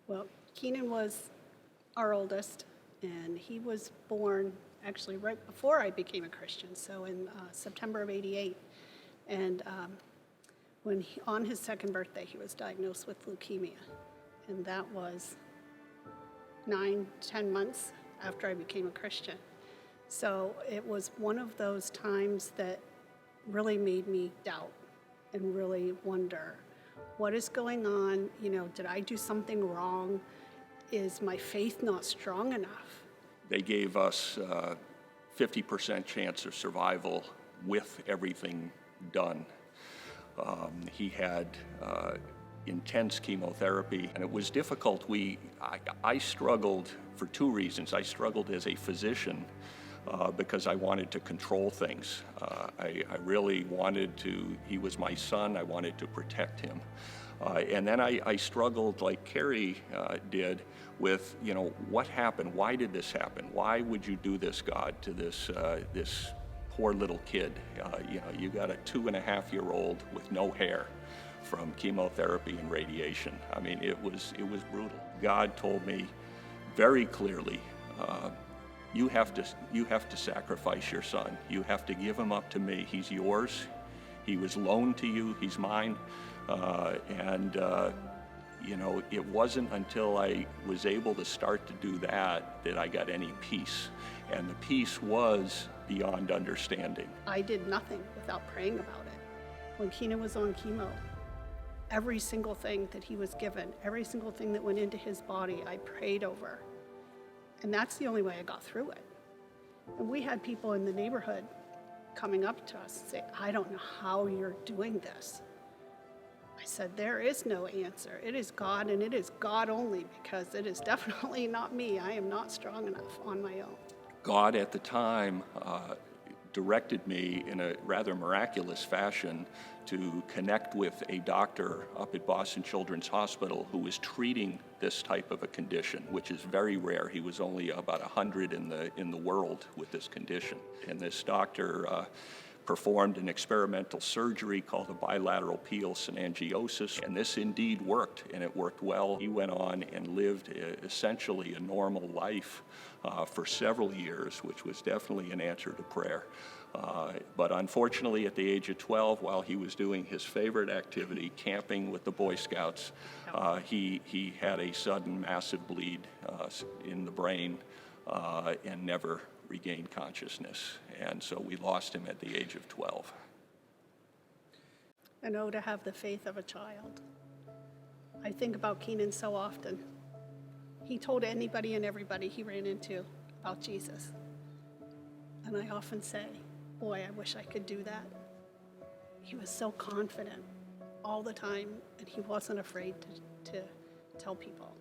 Well, Keenan was our oldest, and he was born actually right before I became a Christian, so in September of '88. And on his second birthday, he was diagnosed with leukemia, and that was 9-10 months after I became a Christian. So it was one of those times that really made me doubt and really wonder, what is going on? Did I do something wrong? Is my faith not strong enough? They gave us 50% chance of survival with everything done. He had intense chemotherapy, and it was difficult. I struggled for two reasons. I struggled as a physician because I wanted to control things. I really wanted to, he was my son, I wanted to protect him. And then I struggled like Karey did with, what happened? Why did this happen? Why would you do this, God, to this poor little kid? You got a 2.5-year-old with no hair from chemotherapy and radiation. I mean, it was brutal. God told me very clearly, you have to sacrifice your son. You have to give him up to me. He's yours. He was loaned to you. He's mine. It wasn't until I was able to start to do that I got any peace. And the peace was beyond understanding. I did nothing without praying about it. When Keenan was on chemo, every single thing that he was given, every single thing that went into his body, I prayed over. And that's the only way I got through it. And we had people in the neighborhood coming up to us and say, I don't know how you're doing this. I said, there is no answer. It is God, and it is God only, because it is definitely not me. I am not strong enough on my own. God at the time directed me in a rather miraculous fashion to connect with a doctor up at Boston Children's Hospital who was treating this type of a condition, which is very rare. He was only about 100 in the world with this condition. And this doctor performed an experimental surgery called a bilateral peel synangiosis, and this indeed worked, and it worked well. He went on and lived essentially a normal life for several years, which was definitely an answer to prayer. But unfortunately, at the age of 12, while he was doing his favorite activity, camping with the Boy Scouts, he had a sudden massive bleed in the brain and never regained consciousness. And so we lost him at the age of 12. And to have the faith of a child. I think about Keenan so often. He told anybody and everybody he ran into about Jesus. And I often say, boy, I wish I could do that. He was so confident all the time, and he wasn't afraid to tell people.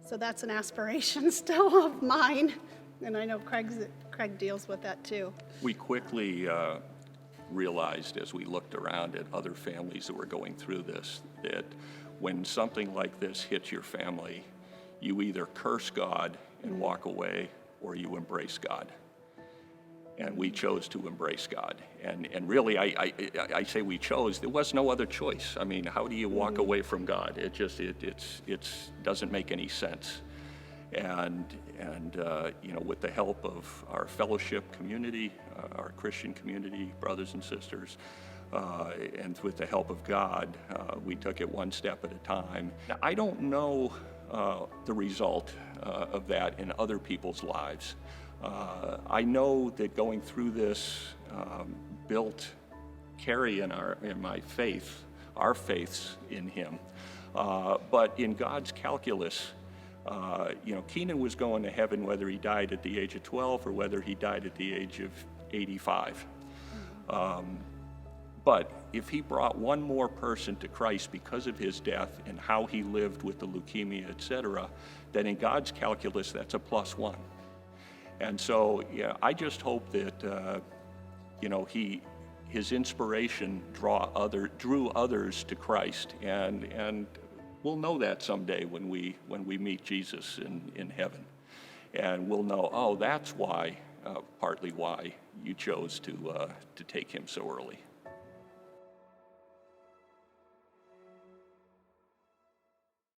So that's an aspiration still of mine. And I know Craig deals with that too. We quickly realized as we looked around at other families that were going through this, that when something like this hits your family, you either curse God and walk away, or you embrace God. And we chose to embrace God. And really, I say we chose. There was no other choice. I mean, how do you walk away from God? It doesn't make any sense. And with the help of our fellowship community, our Christian community, brothers and sisters, and with the help of God, we took it one step at a time. Now, I don't know the result of that in other people's lives. I know that going through this built Karey in my faith, our faiths in him. But in God's calculus, Keenan was going to heaven whether he died at the age of 12 or whether he died at the age of 85. But if he brought one more person to Christ because of his death and how he lived with the leukemia, etc., then in God's calculus, that's a +1. And so, I just hope that, his inspiration drew others to Christ, and we'll know that someday when we meet Jesus in heaven, and we'll know, that's why, partly why you chose to take him so early.